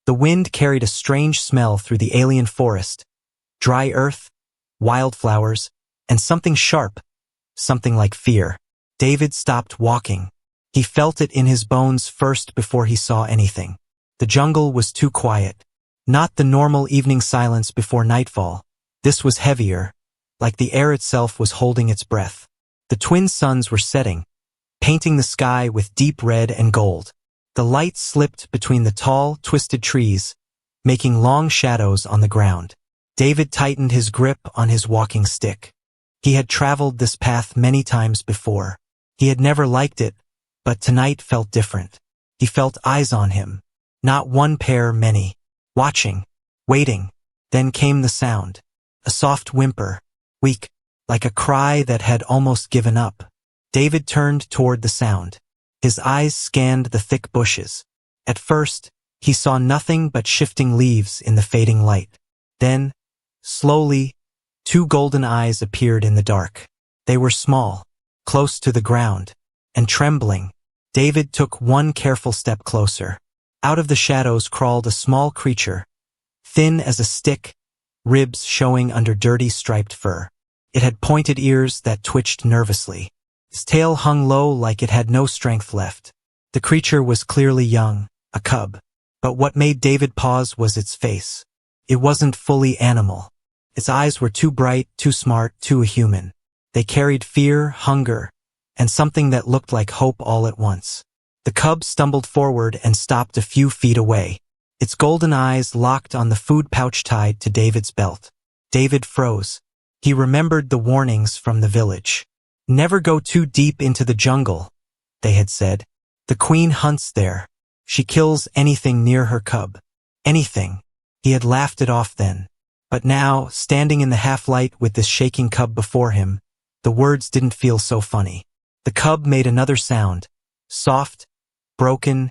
The wind carried a strange smell through the alien forest, dry earth, wildflowers, and something sharp, something like fear. David stopped walking. He felt it in his bones first before he saw anything. The jungle was too quiet. Not the normal evening silence before nightfall. This was heavier, like the air itself was holding its breath. The twin suns were setting, painting the sky with deep red and gold. The light slipped between the tall, twisted trees, making long shadows on the ground. David tightened his grip on his walking stick. He had traveled this path many times before. He had never liked it, but tonight felt different. He felt eyes on him. Not one pair, many. Watching, waiting. Then came the sound. A soft whimper, weak, like a cry that had almost given up. David turned toward the sound. His eyes scanned the thick bushes. At first, he saw nothing but shifting leaves in the fading light. Then, slowly, two golden eyes appeared in the dark. They were small, close to the ground, and trembling. David took one careful step closer. Out of the shadows crawled a small creature, thin as a stick, ribs showing under dirty striped fur. It had pointed ears that twitched nervously. Its tail hung low like it had no strength left. The creature was clearly young, a cub. But what made David pause was its face. It wasn't fully animal. Its eyes were too bright, too smart, too human. They carried fear, hunger, and something that looked like hope all at once. The cub stumbled forward and stopped a few feet away. Its golden eyes locked on the food pouch tied to David's belt. David froze. He remembered the warnings from the village. Never go too deep into the jungle, they had said. The queen hunts there. She kills anything near her cub. Anything. He had laughed it off then. But now, standing in the half-light with this shaking cub before him, the words didn't feel so funny. The cub made another sound. Soft, broken,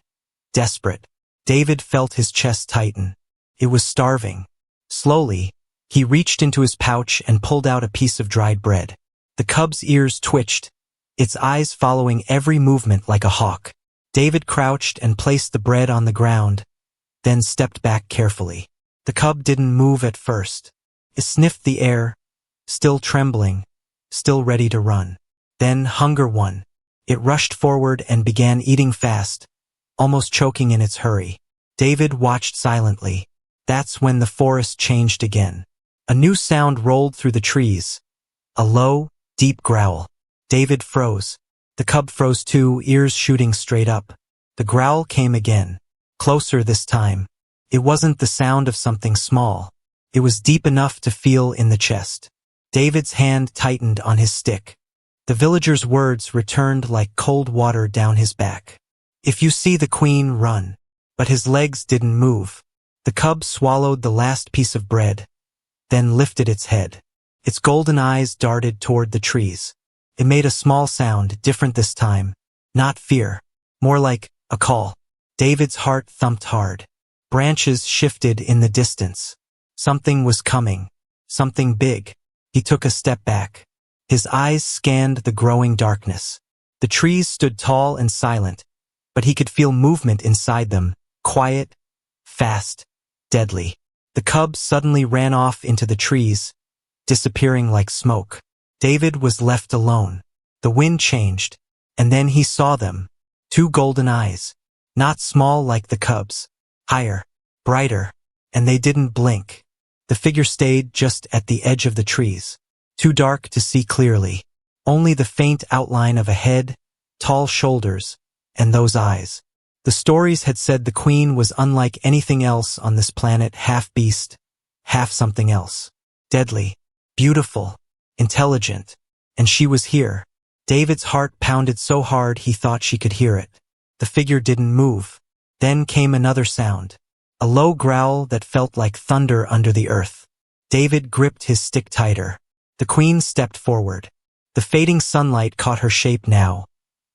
desperate. David felt his chest tighten. It was starving. Slowly, he reached into his pouch and pulled out a piece of dried bread. The cub's ears twitched, its eyes following every movement like a hawk. David crouched and placed the bread on the ground, then stepped back carefully. The cub didn't move at first. It sniffed the air, still trembling, still ready to run. Then hunger won. It rushed forward and began eating fast, almost choking in its hurry. David watched silently. That's when the forest changed again. A new sound rolled through the trees. A low, deep growl. David froze. The cub froze too, ears shooting straight up. The growl came again. Closer this time. It wasn't the sound of something small. It was deep enough to feel in the chest. David's hand tightened on his stick. The villager's words returned like cold water down his back. If you see the queen, run. But his legs didn't move. The cub swallowed the last piece of bread, then lifted its head. Its golden eyes darted toward the trees. It made a small sound, different this time. Not fear. More like a call. David's heart thumped hard. Branches shifted in the distance. Something was coming. Something big. He took a step back. His eyes scanned the growing darkness. The trees stood tall and silent, but he could feel movement inside them. Quiet, fast, deadly. The cub suddenly ran off into the trees, disappearing like smoke. David was left alone. The wind changed, and then he saw them. Two golden eyes. Not small like the cub's. Higher, brighter, and they didn't blink. The figure stayed just at the edge of the trees. Too dark to see clearly. Only the faint outline of a head, tall shoulders, and those eyes. The stories had said the queen was unlike anything else on this planet, half beast, half something else. Deadly, beautiful, intelligent, and she was here. David's heart pounded so hard he thought she could hear it. The figure didn't move. Then came another sound. A low growl that felt like thunder under the earth. David gripped his stick tighter. The queen stepped forward. The fading sunlight caught her shape now.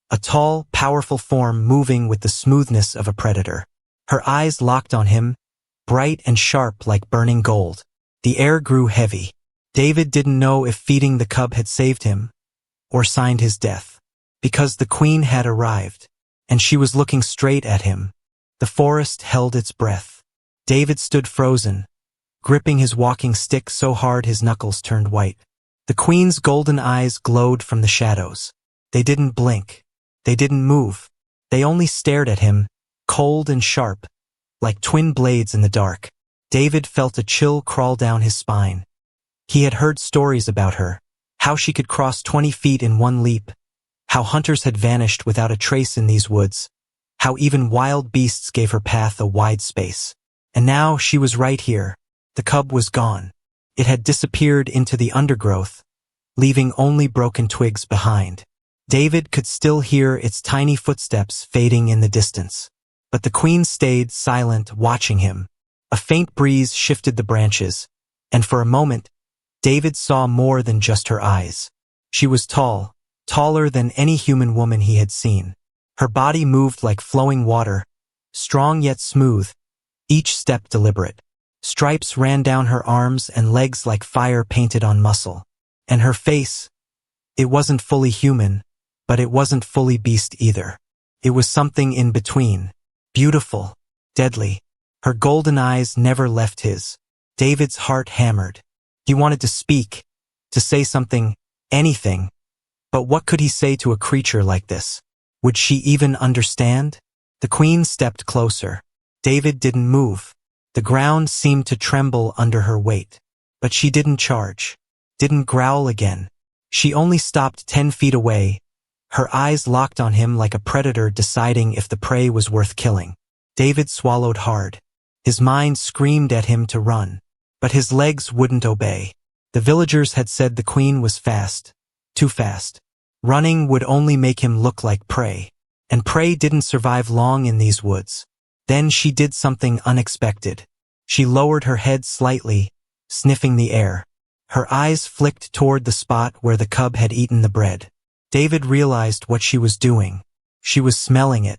A tall, powerful form moving with the smoothness of a predator. Her eyes locked on him, bright and sharp like burning gold. The air grew heavy. David didn't know if feeding the cub had saved him or signed his death. Because the queen had arrived, and she was looking straight at him. The forest held its breath. David stood frozen, gripping his walking stick so hard his knuckles turned white. The queen's golden eyes glowed from the shadows. They didn't blink. They didn't move. They only stared at him, cold and sharp, like twin blades in the dark. David felt a chill crawl down his spine. He had heard stories about her, how she could cross 20 feet in one leap, how hunters had vanished without a trace in these woods, how even wild beasts gave her path a wide space. And now she was right here. The cub was gone. It had disappeared into the undergrowth, leaving only broken twigs behind. David could still hear its tiny footsteps fading in the distance. But the queen stayed silent, watching him. A faint breeze shifted the branches, and for a moment, David saw more than just her eyes. She was tall, taller than any human woman he had seen. Her body moved like flowing water, strong yet smooth, each step deliberate. Stripes ran down her arms and legs like fire painted on muscle. And her face, it wasn't fully human, but it wasn't fully beast either. It was something in between. Beautiful, deadly. Her golden eyes never left his. David's heart hammered. He wanted to speak, to say something, anything. But what could he say to a creature like this? Would she even understand? The queen stepped closer. David didn't move. The ground seemed to tremble under her weight. But she didn't charge. Didn't growl again. She only stopped 10 feet away, her eyes locked on him like a predator deciding if the prey was worth killing. David swallowed hard. His mind screamed at him to run. But his legs wouldn't obey. The villagers had said the queen was fast. Too fast. Running would only make him look like prey. And prey didn't survive long in these woods. Then she did something unexpected. She lowered her head slightly, sniffing the air. Her eyes flicked toward the spot where the cub had eaten the bread. David realized what she was doing. She was smelling it.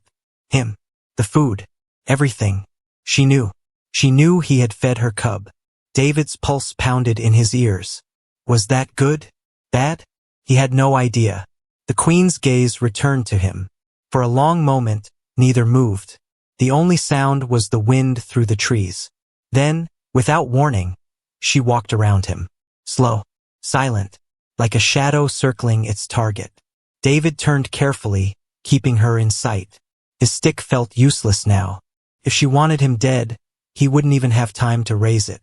Him. The food. Everything. She knew. She knew he had fed her cub. David's pulse pounded in his ears. Was that good? Bad? He had no idea. The queen's gaze returned to him. For a long moment, neither moved. The only sound was the wind through the trees. Then, without warning, she walked around him. Slow. Silent. Like a shadow circling its target. David turned carefully, keeping her in sight. His stick felt useless now. If she wanted him dead, he wouldn't even have time to raise it.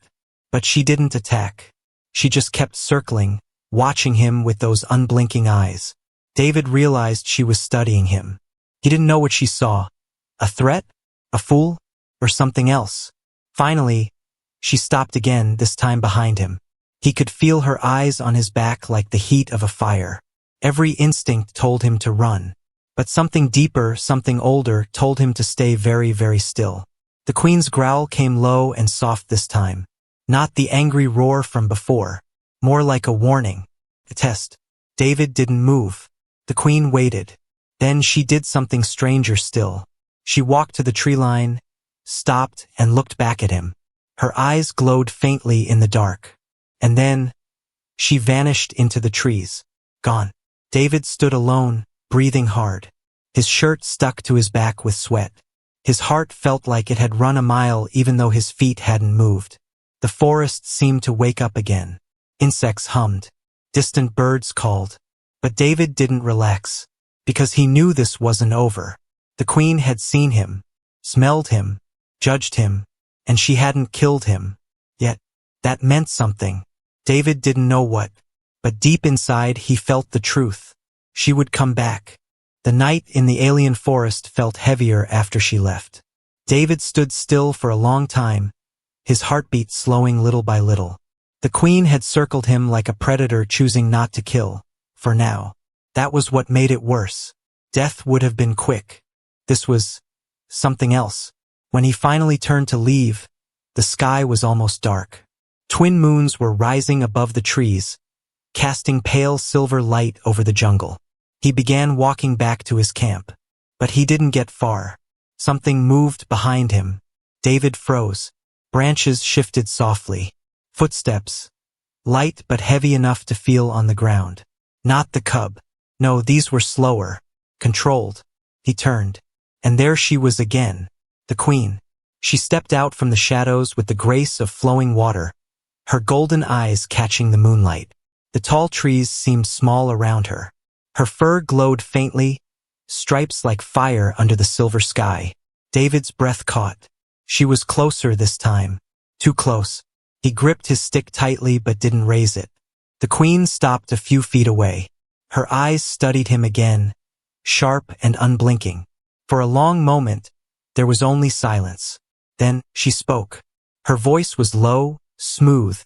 But she didn't attack. She just kept circling, watching him with those unblinking eyes. David realized she was studying him. He didn't know what she saw. A threat? A fool? Or something else? Finally, she stopped again, this time behind him. He could feel her eyes on his back like the heat of a fire. Every instinct told him to run. But something deeper, something older, told him to stay very, very still. The queen's growl came low and soft this time. Not the angry roar from before. More like a warning. A test. David didn't move. The queen waited. Then she did something stranger still. She walked to the tree line, stopped, and looked back at him. Her eyes glowed faintly in the dark. And then, she vanished into the trees. Gone. David stood alone, breathing hard. His shirt stuck to his back with sweat. His heart felt like it had run a mile even though his feet hadn't moved. The forest seemed to wake up again. Insects hummed. Distant birds called. But David didn't relax. Because he knew this wasn't over. The queen had seen him, smelled him, judged him, and she hadn't killed him. Yet, that meant something. David didn't know what, but deep inside he felt the truth. She would come back. The night in the alien forest felt heavier after she left. David stood still for a long time, his heartbeat slowing little by little. The queen had circled him like a predator choosing not to kill, for now. That was what made it worse. Death would have been quick. This was something else. When he finally turned to leave, the sky was almost dark. Twin moons were rising above the trees, casting pale silver light over the jungle. He began walking back to his camp. But he didn't get far. Something moved behind him. David froze. Branches shifted softly. Footsteps. Light but heavy enough to feel on the ground. Not the cub. No, these were slower. Controlled. He turned. And there she was again. The queen. She stepped out from the shadows with the grace of flowing water, her golden eyes catching the moonlight. The tall trees seemed small around her. Her fur glowed faintly, stripes like fire under the silver sky. David's breath caught. She was closer this time. Too close. He gripped his stick tightly but didn't raise it. The queen stopped a few feet away. Her eyes studied him again, sharp and unblinking. For a long moment, there was only silence. Then she spoke. Her voice was low, smooth,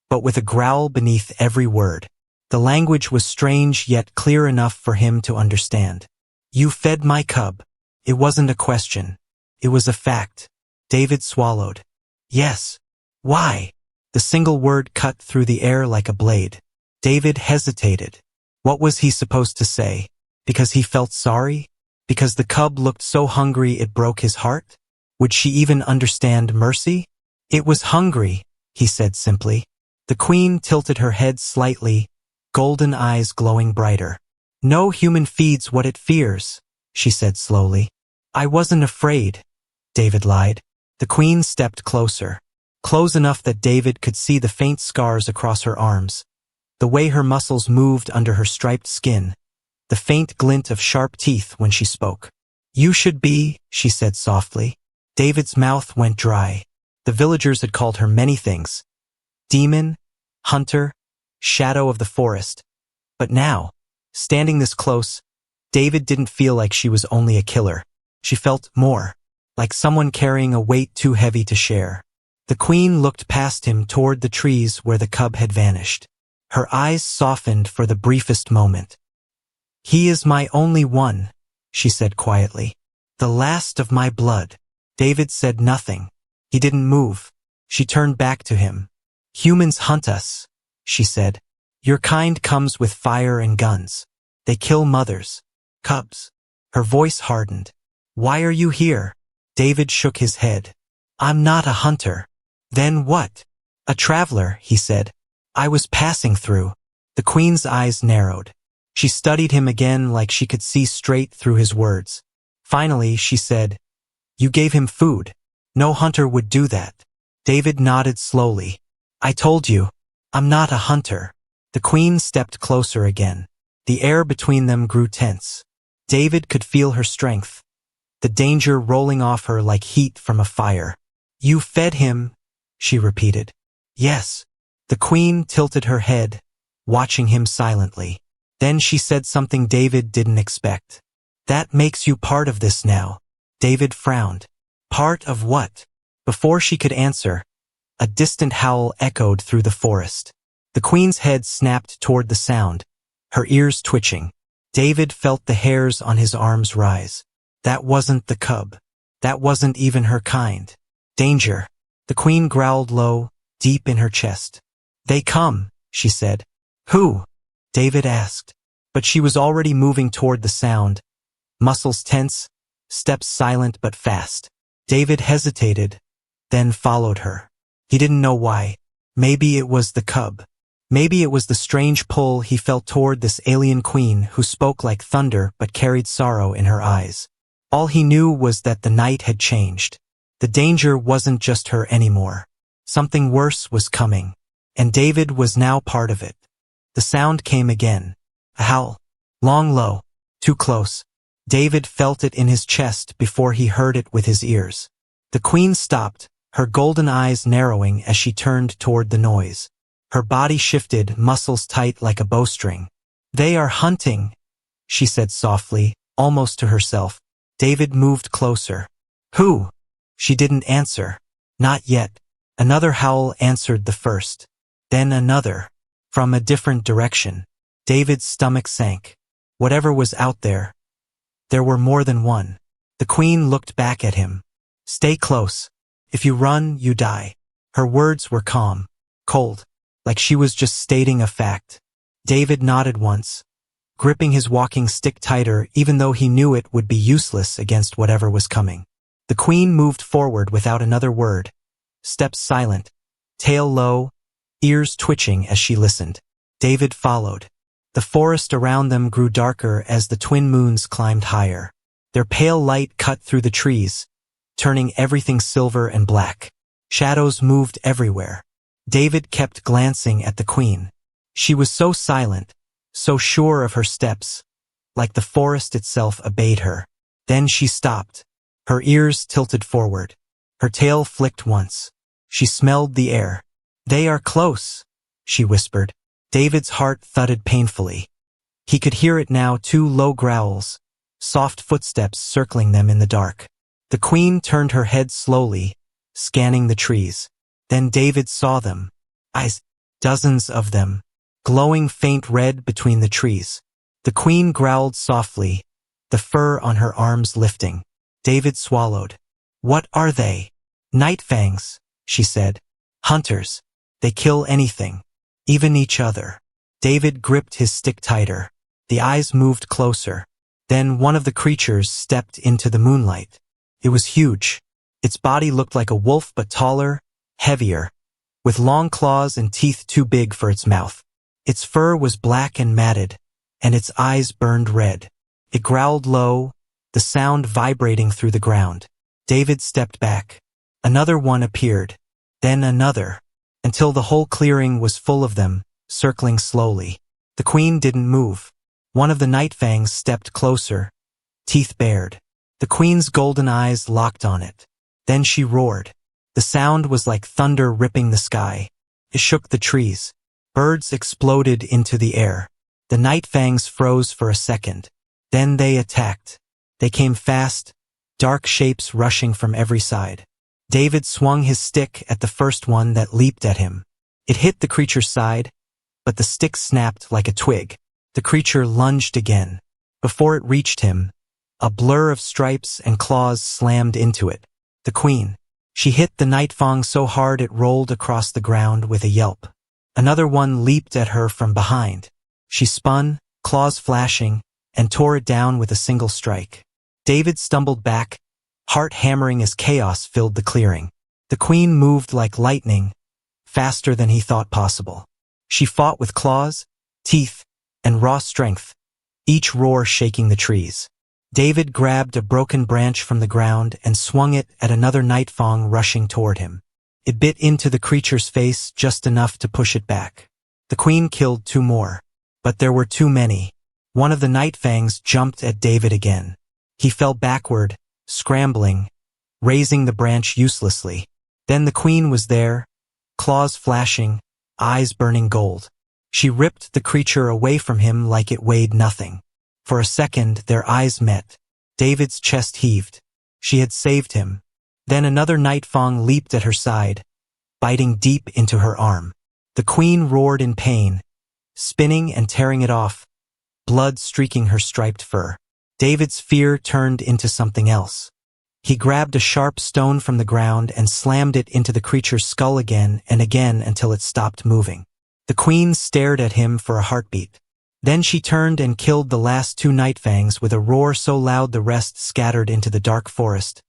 but with a growl beneath every word. The language was strange yet clear enough for him to understand. You fed my cub. It wasn't a question. It was a fact. David swallowed. Yes. Why? The single word cut through the air like a blade. David hesitated. What was he supposed to say? Because he felt sorry? Because the cub looked so hungry it broke his heart? Would she even understand mercy? It was hungry, he said simply. The queen tilted her head slightly, golden eyes glowing brighter. No human feeds what it fears, she said slowly. I wasn't afraid, David lied. The queen stepped closer. Close enough that David could see the faint scars across her arms, the way her muscles moved under her striped skin, the faint glint of sharp teeth when she spoke. You should be, she said softly. David's mouth went dry. The villagers had called her many things. Demon, hunter, shadow of the forest. But now, standing this close, David didn't feel like she was only a killer. She felt more, like someone carrying a weight too heavy to share. The queen looked past him toward the trees where the cub had vanished. Her eyes softened for the briefest moment. He is my only one, she said quietly. The last of my blood. David said nothing. He didn't move. She turned back to him. Humans hunt us, she said. Your kind comes with fire and guns. They kill mothers, cubs. Her voice hardened. Why are you here? David shook his head. I'm not a hunter. Then what? A traveler, he said. I was passing through. The queen's eyes narrowed. She studied him again like she could see straight through his words. Finally, she said, You gave him food. No hunter would do that. David nodded slowly. I told you, I'm not a hunter. The queen stepped closer again. The air between them grew tense. David could feel her strength, the danger rolling off her like heat from a fire. You fed him, she repeated. Yes. The queen tilted her head, watching him silently. Then she said something David didn't expect. That makes you part of this now. David frowned. Part of what? Before she could answer, a distant howl echoed through the forest. The queen's head snapped toward the sound, her ears twitching. David felt the hairs on his arms rise. That wasn't the cub. That wasn't even her kind. Danger. The queen growled low, deep in her chest. They come, she said. Who? David asked. But she was already moving toward the sound, muscles tense, steps silent but fast. David hesitated, then followed her. He didn't know why. Maybe it was the cub. Maybe it was the strange pull he felt toward this alien queen who spoke like thunder but carried sorrow in her eyes. All he knew was that the night had changed. The danger wasn't just her anymore. Something worse was coming, and David was now part of it. The sound came again. A howl. Long, low. Too close. David felt it in his chest before he heard it with his ears. The queen stopped, her golden eyes narrowing as she turned toward the noise. Her body shifted, muscles tight like a bowstring. They are hunting, she said softly, almost to herself. David moved closer. Who? She didn't answer. Not yet. Another howl answered the first. Then another. From a different direction. David's stomach sank. Whatever was out there. There were more than one. The queen looked back at him. Stay close. If you run, you die. Her words were calm, cold, like she was just stating a fact. David nodded once, gripping his walking stick tighter even though he knew it would be useless against whatever was coming. The queen moved forward without another word, steps silent, tail low, ears twitching as she listened. David followed. The forest around them grew darker as the twin moons climbed higher. Their pale light cut through the trees, turning everything silver and black. Shadows moved everywhere. David kept glancing at the queen. She was so silent, so sure of her steps, like the forest itself obeyed her. Then she stopped. Her ears tilted forward. Her tail flicked once. She smelled the air. "They are close," she whispered. David's heart thudded painfully. He could hear it now, 2 low growls, soft footsteps circling them in the dark. The queen turned her head slowly, scanning the trees. Then David saw them. Eyes, dozens of them, glowing faint red between the trees. The queen growled softly, the fur on her arms lifting. David swallowed. "What are they?" "Night fangs," she said. "Hunters. They kill anything, even each other." David gripped his stick tighter. The eyes moved closer. Then one of the creatures stepped into the moonlight. It was huge. Its body looked like a wolf but taller, heavier, with long claws and teeth too big for its mouth. Its fur was black and matted, and its eyes burned red. It growled low, the sound vibrating through the ground. David stepped back. Another one appeared, then another, until the whole clearing was full of them, circling slowly. The queen didn't move. One of the night fangs stepped closer, teeth bared. The queen's golden eyes locked on it. Then she roared. The sound was like thunder ripping the sky. It shook the trees. Birds exploded into the air. The night fangs froze for a second. Then they attacked. They came fast, dark shapes rushing from every side. David swung his stick at the first one that leaped at him. It hit the creature's side, but the stick snapped like a twig. The creature lunged again. Before it reached him, a blur of stripes and claws slammed into it. The queen. She hit the night fang so hard it rolled across the ground with a yelp. Another one leaped at her from behind. She spun, claws flashing, and tore it down with a single strike. David stumbled back, heart hammering as chaos filled the clearing. The queen moved like lightning, faster than he thought possible. She fought with claws, teeth, and raw strength, each roar shaking the trees. David grabbed a broken branch from the ground and swung it at another night fang rushing toward him. It bit into the creature's face just enough to push it back. The queen killed 2 more, but there were too many. One of the night fangs jumped at David again. He fell backward, scrambling, raising the branch uselessly. Then the queen was there, claws flashing, eyes burning gold. She ripped the creature away from him like it weighed nothing. For a second, their eyes met. David's chest heaved. She had saved him. Then another night fang leaped at her side, biting deep into her arm. The queen roared in pain, spinning and tearing it off, blood streaking her striped fur. David's fear turned into something else. He grabbed a sharp stone from the ground and slammed it into the creature's skull again and again until it stopped moving. The queen stared at him for a heartbeat. Then she turned and killed the last 2 night fangs with a roar so loud the rest scattered into the dark forest,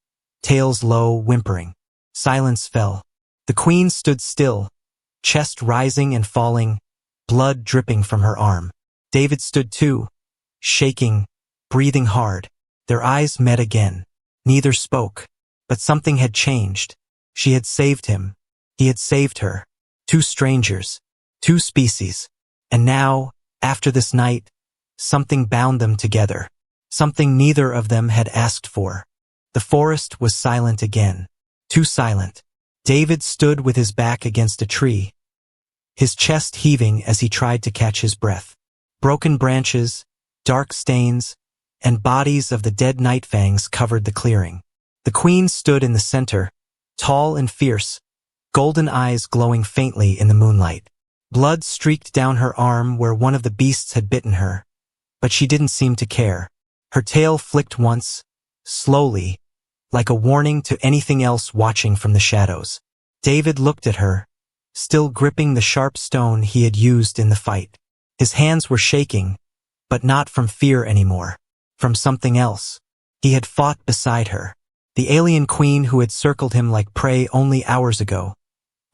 tails low, whimpering. Silence fell. The queen stood still, chest rising and falling, blood dripping from her arm. David stood too, shaking, breathing hard. Their eyes met again. Neither spoke, but something had changed. She had saved him. He had saved her. 2 strangers, 2 species. And now, after this night, something bound them together. Something neither of them had asked for. The forest was silent again. Too silent. David stood with his back against a tree, his chest heaving as he tried to catch his breath. Broken branches, dark stains, and bodies of the dead night fangs covered the clearing. The queen stood in the center, tall and fierce, golden eyes glowing faintly in the moonlight. Blood streaked down her arm where one of the beasts had bitten her, but she didn't seem to care. Her tail flicked once, slowly, like a warning to anything else watching from the shadows. David looked at her, still gripping the sharp stone he had used in the fight. His hands were shaking, but not from fear anymore, from something else. He had fought beside her. The alien queen who had circled him like prey only hours ago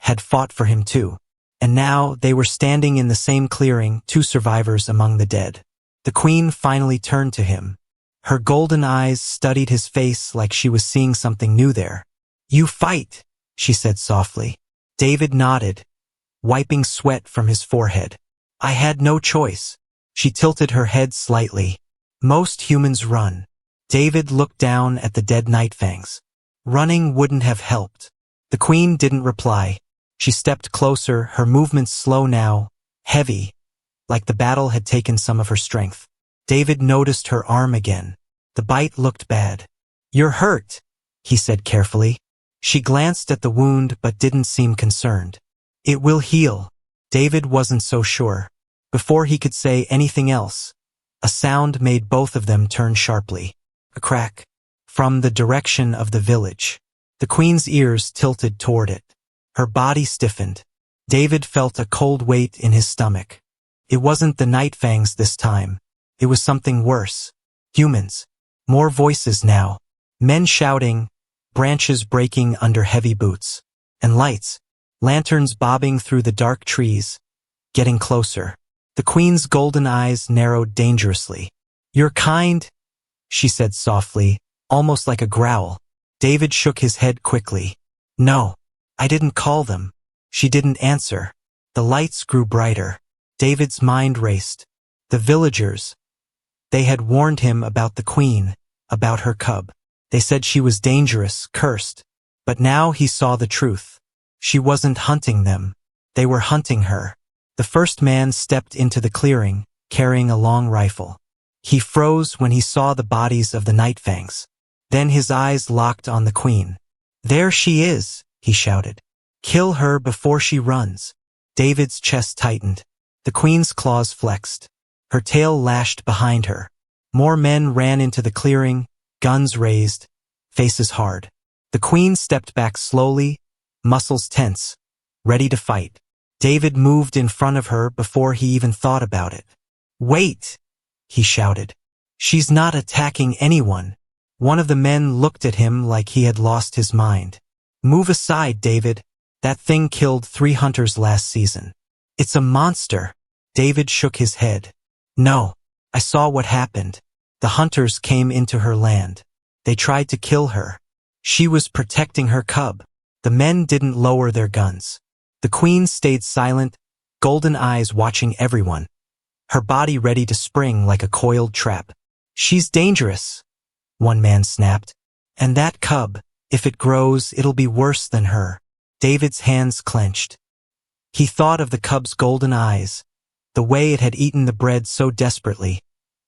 had fought for him too. And now they were standing in the same clearing, 2 survivors among the dead. The queen finally turned to him. Her golden eyes studied his face like she was seeing something new there. "You fight," she said softly. David nodded, wiping sweat from his forehead. "I had no choice." She tilted her head slightly. "Most humans run." David looked down at the dead Nightfangs. Running wouldn't have helped. The queen didn't reply. She stepped closer, her movements slow now, heavy, like the battle had taken some of her strength. David noticed her arm again. The bite looked bad. "You're hurt," he said carefully. She glanced at the wound but didn't seem concerned. "It will heal." David wasn't so sure. Before he could say anything else, a sound made both of them turn sharply. A crack. From the direction of the village. The queen's ears tilted toward it. Her body stiffened. David felt a cold weight in his stomach. It wasn't the Nightfangs this time. It was something worse. Humans. More voices now. Men shouting, branches breaking under heavy boots. And lights. Lanterns bobbing through the dark trees. Getting closer. The queen's golden eyes narrowed dangerously. "You're kind," she said softly, almost like a growl. David shook his head quickly. "No, I didn't call them." She didn't answer. The lights grew brighter. David's mind raced. The villagers. They had warned him about the queen, about her cub. They said she was dangerous, cursed. But now he saw the truth. She wasn't hunting them. They were hunting her. The first man stepped into the clearing, carrying a long rifle. He froze when he saw the bodies of the Nightfangs. Then his eyes locked on the queen. "There she is," he shouted. "Kill her before she runs." David's chest tightened. The queen's claws flexed. Her tail lashed behind her. More men ran into the clearing, guns raised, faces hard. The queen stepped back slowly, muscles tense, ready to fight. David moved in front of her before he even thought about it. "Wait!" he shouted. "She's not attacking anyone." One of the men looked at him like he had lost his mind. "Move aside, David. That thing killed 3 hunters last season. It's a monster." David shook his head. "No, I saw what happened. The hunters came into her land. They tried to kill her. She was protecting her cub." The men didn't lower their guns. The queen stayed silent, golden eyes watching everyone. Her body ready to spring like a coiled trap. "She's dangerous," one man snapped. "And that cub, if it grows, it'll be worse than her." David's hands clenched. He thought of the cub's golden eyes, the way it had eaten the bread so desperately,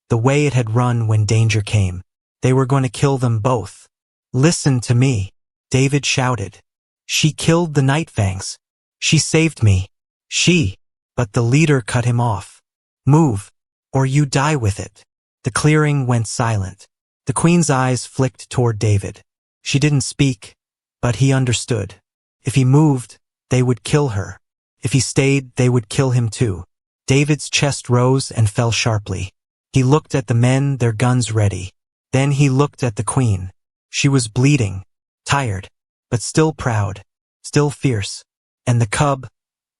the way it had run when danger came. They were going to kill them both. "Listen to me," David shouted. "She killed the Nightfangs. She saved me. But the leader cut him off. "Move, or you die with it." The clearing went silent. The queen's eyes flicked toward David. She didn't speak, but he understood. If he moved, they would kill her. If he stayed, they would kill him too. David's chest rose and fell sharply. He looked at the men, their guns ready. Then he looked at the queen. She was bleeding, tired, but still proud, still fierce. And the cub,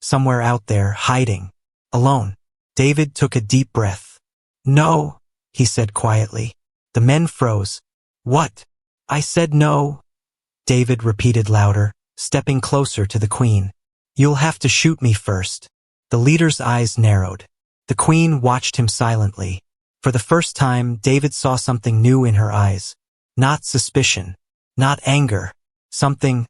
somewhere out there, hiding, alone. David took a deep breath. "No," he said quietly. The men froze. "What?" "I said no," David repeated louder, stepping closer to the queen. "You'll have to shoot me first." The leader's eyes narrowed. The queen watched him silently. For the first time, David saw something new in her eyes. Not suspicion, not anger, something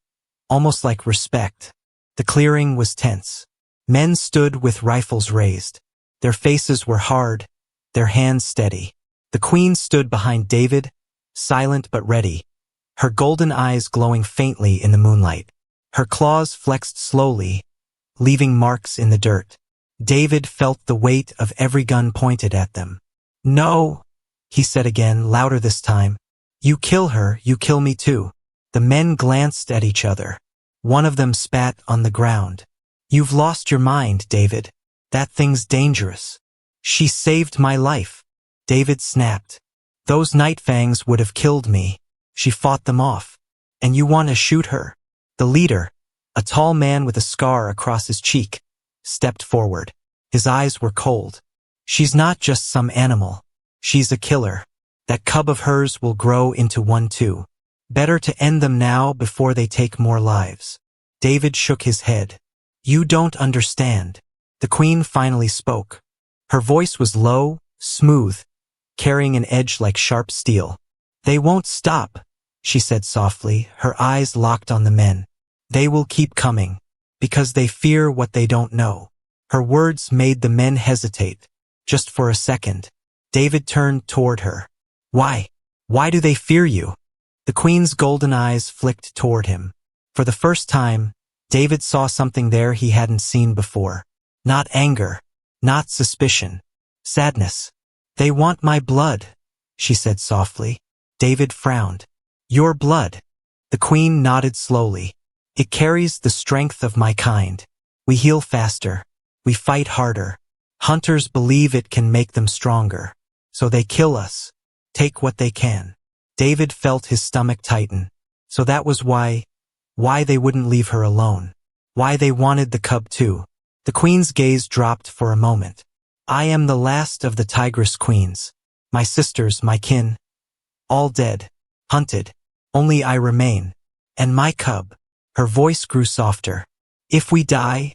almost like respect. The clearing was tense. Men stood with rifles raised. Their faces were hard, their hands steady. The queen stood behind David, silent but ready, her golden eyes glowing faintly in the moonlight. Her claws flexed slowly, leaving marks in the dirt. David felt the weight of every gun pointed at them. "No," he said again, louder this time. "You kill her, you kill me too." The men glanced at each other. One of them spat on the ground. "You've lost your mind, David. That thing's dangerous." "She saved my life," David snapped. "Those Nightfangs would have killed me. She fought them off. And you want to shoot her?" The leader, a tall man with a scar across his cheek, stepped forward. His eyes were cold. "She's not just some animal. She's a killer." That cub of hers will grow into one too. Better to end them now before they take more lives. David shook his head. You don't understand. The queen finally spoke. Her voice was low, smooth, carrying an edge like sharp steel. They won't stop, she said softly, her eyes locked on the men. They will keep coming, because they fear what they don't know. Her words made the men hesitate, just for a second. David turned toward her. Why? Why do they fear you? The queen's golden eyes flicked toward him. For the first time, David saw something there he hadn't seen before. Not anger, not suspicion, sadness. They want my blood, she said softly. David frowned. Your blood. The queen nodded slowly. It carries the strength of my kind. We heal faster. We fight harder. Hunters believe it can make them stronger. So they kill us. Take what they can. David felt his stomach tighten. So that was why they wouldn't leave her alone. Why they wanted the cub too. The queen's gaze dropped for a moment. I am the last of the tigress queens. My sisters, my kin, all dead, hunted. Only I remain. And my cub. Her voice grew softer. If we die,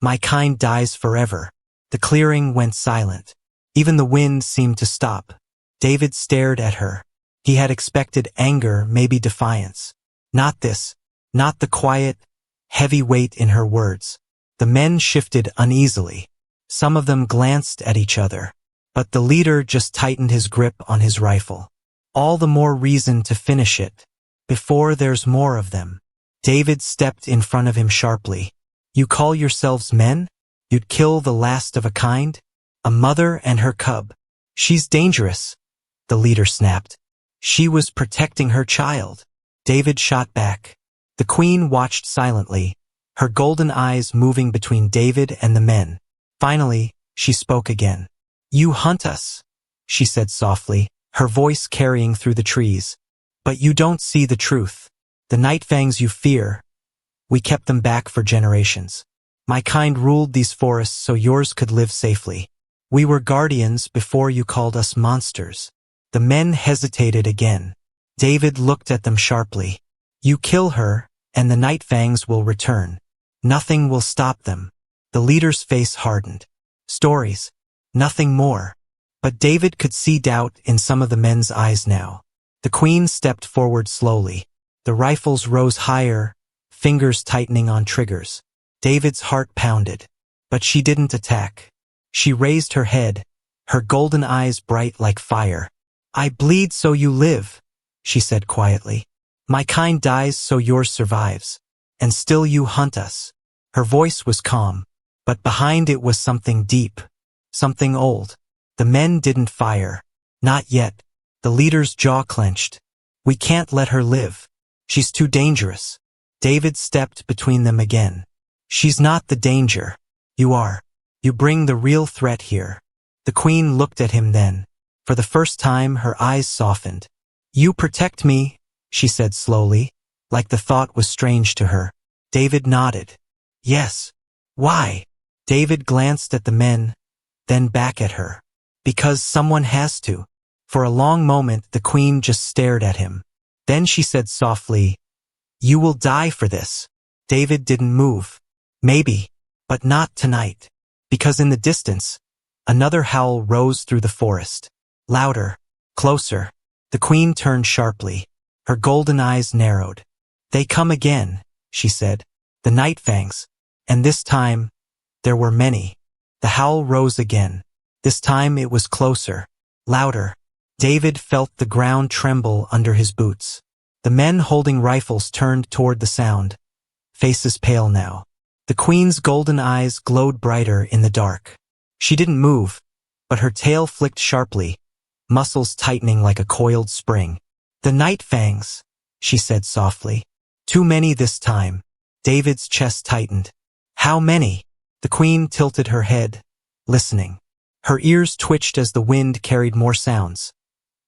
my kind dies forever. The clearing went silent. Even the wind seemed to stop. David stared at her. He had expected anger, maybe defiance. Not this. Not the quiet, heavy weight in her words. The men shifted uneasily. Some of them glanced at each other. But the leader just tightened his grip on his rifle. All the more reason to finish it. Before there's more of them. David stepped in front of him sharply. You call yourselves men? You'd kill the last of a kind? A mother and her cub. She's dangerous, the leader snapped. She was protecting her child. David shot back. The queen watched silently, her golden eyes moving between David and the men. Finally, she spoke again. You hunt us, she said softly, her voice carrying through the trees. But you don't see the truth. The night fangs you fear. We kept them back for generations. My kind ruled these forests so yours could live safely. We were guardians before you called us monsters. The men hesitated again. David looked at them sharply. You kill her, and the night fangs will return. Nothing will stop them. The leader's face hardened. Stories. Nothing more. But David could see doubt in some of the men's eyes now. The queen stepped forward slowly. The rifles rose higher, fingers tightening on triggers. David's heart pounded. But she didn't attack. She raised her head, her golden eyes bright like fire. I bleed so you live, she said quietly. My kind dies so yours survives. And still you hunt us. Her voice was calm, but behind it was something deep, something old. The men didn't fire. Not yet. The leader's jaw clenched. We can't let her live. She's too dangerous. David stepped between them again. She's not the danger. You are. You bring the real threat here. The queen looked at him then. For the first time, her eyes softened. You protect me, she said slowly, like the thought was strange to her. David nodded. Yes. Why? David glanced at the men, then back at her. Because someone has to. For a long moment, the queen just stared at him. Then she said softly, You will die for this. David didn't move. Maybe, but not tonight. Because in the distance, another howl rose through the forest. Louder, closer. The queen turned sharply. Her golden eyes narrowed. They come again, she said. The night fangs. And this time, there were many. The howl rose again. This time it was closer, louder. David felt the ground tremble under his boots. The men holding rifles turned toward the sound, faces pale now. The queen's golden eyes glowed brighter in the dark. She didn't move, but her tail flicked sharply, muscles tightening like a coiled spring. The night fangs, she said softly. Too many this time. David's chest tightened. How many? The queen tilted her head, listening. Her ears twitched as the wind carried more sounds.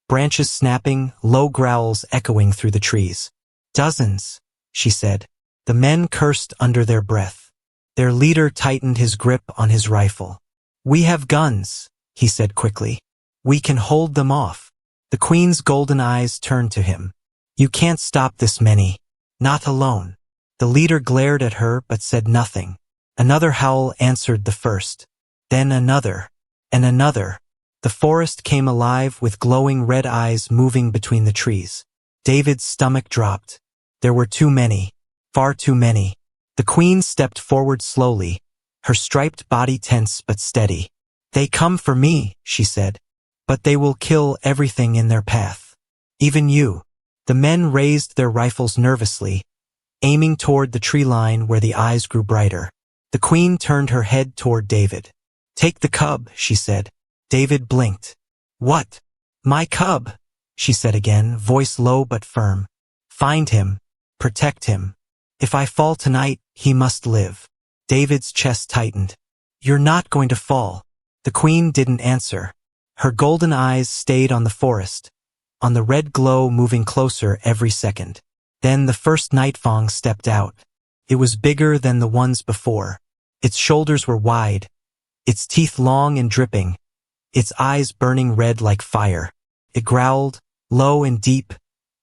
Branches snapping, low growls echoing through the trees. Dozens, she said. The men cursed under their breath. Their leader tightened his grip on his rifle. We have guns, he said quickly. We can hold them off. The queen's golden eyes turned to him. You can't stop this many. Not alone. The leader glared at her but said nothing. Another howl answered the first. Then another. And another. The forest came alive with glowing red eyes moving between the trees. David's stomach dropped. There were too many. Far too many. The queen stepped forward slowly, her striped body tense but steady. They come for me, she said. But they will kill everything in their path. Even you. The men raised their rifles nervously, aiming toward the tree line where the eyes grew brighter. The queen turned her head toward David. Take the cub, she said. David blinked. What? My cub, she said again, voice low but firm. Find him. Protect him. If I fall tonight, he must live. David's chest tightened. You're not going to fall. The queen didn't answer. Her golden eyes stayed on the forest, on the red glow moving closer every second. Then the first nightfang stepped out. It was bigger than the ones before. Its shoulders were wide, its teeth long and dripping, its eyes burning red like fire. It growled, low and deep,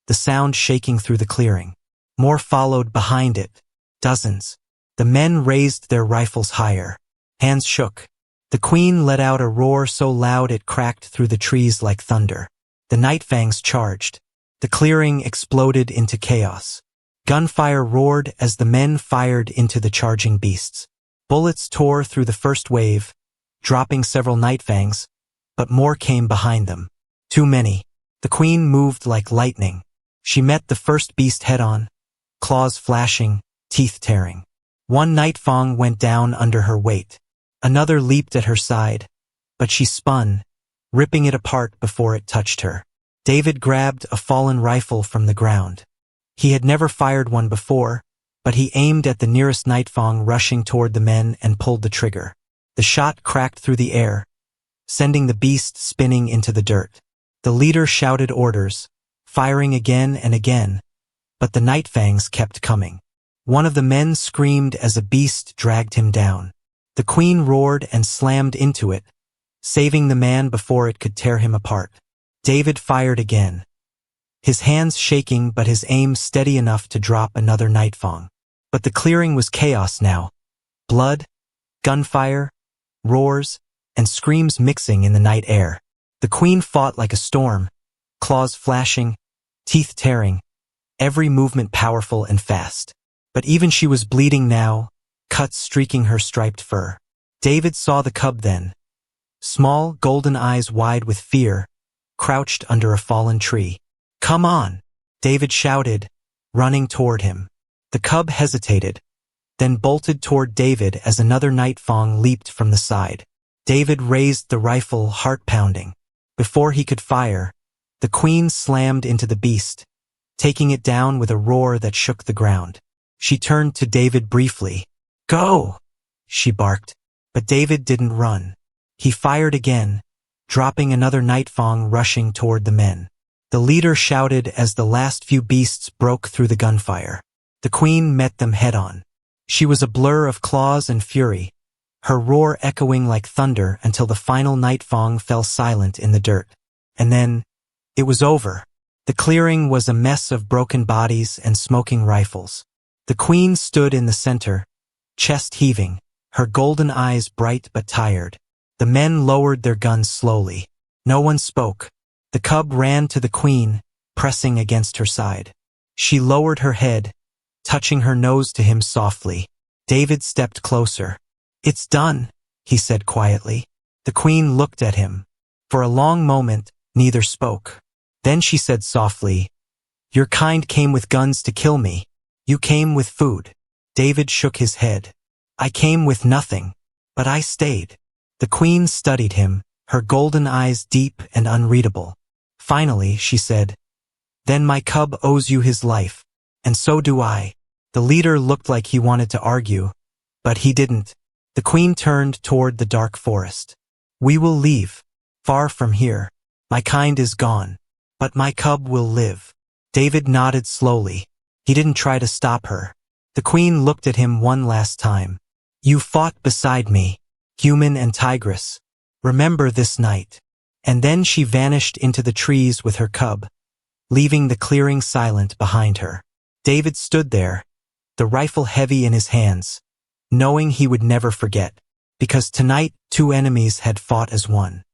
the sound shaking through the clearing. More followed behind it. Dozens. The men raised their rifles higher. Hands shook. The queen let out a roar so loud it cracked through the trees like thunder. The nightfangs charged. The clearing exploded into chaos. Gunfire roared as the men fired into the charging beasts. Bullets tore through the first wave, dropping several nightfangs, but more came behind them. Too many. The queen moved like lightning. She met the first beast head-on, claws flashing, teeth tearing. One nightfang went down under her weight. Another leaped at her side, but she spun, ripping it apart before it touched her. David grabbed a fallen rifle from the ground. He had never fired one before, but he aimed at the nearest nightfang rushing toward the men and pulled the trigger. The shot cracked through the air, sending the beast spinning into the dirt. The leader shouted orders, firing again and again, but the nightfangs kept coming. One of the men screamed as a beast dragged him down. The queen roared and slammed into it, saving the man before it could tear him apart. David fired again, his hands shaking but his aim steady enough to drop another nightfang. But the clearing was chaos now. Blood, gunfire, roars, and screams mixing in the night air. The queen fought like a storm, claws flashing, teeth tearing, every movement powerful and fast. But even she was bleeding now, cuts streaking her striped fur. David saw the cub then. Small, golden eyes wide with fear, crouched under a fallen tree. Come on, David shouted, running toward him. The cub hesitated, then bolted toward David as another nightfang leaped from the side. David raised the rifle, heart pounding. Before he could fire, the queen slammed into the beast, taking it down with a roar that shook the ground. She turned to David briefly. Go, she barked, but David didn't run. He fired again, dropping another nightfang rushing toward the men. The leader shouted as the last few beasts broke through the gunfire. The queen met them head-on. She was a blur of claws and fury, her roar echoing like thunder until the final nightfang fell silent in the dirt. And then, it was over. The clearing was a mess of broken bodies and smoking rifles. The queen stood in the center, chest heaving, her golden eyes bright but tired. The men lowered their guns slowly. No one spoke. The cub ran to the queen, pressing against her side. She lowered her head, touching her nose to him softly. David stepped closer. It's done, he said quietly. The queen looked at him. For a long moment, neither spoke. Then she said softly, Your kind came with guns to kill me. You came with food. David shook his head. I came with nothing, but I stayed. The queen studied him, her golden eyes deep and unreadable. Finally, she said, Then my cub owes you his life, and so do I. The leader looked like he wanted to argue, but he didn't. The queen turned toward the dark forest. We will leave, far from here. My kind is gone, but my cub will live. David nodded slowly. He didn't try to stop her. The queen looked at him one last time. You fought beside me, human and tigress. Remember this night. And then she vanished into the trees with her cub, leaving the clearing silent behind her. David stood there, the rifle heavy in his hands, knowing he would never forget, because tonight 2 enemies had fought as one.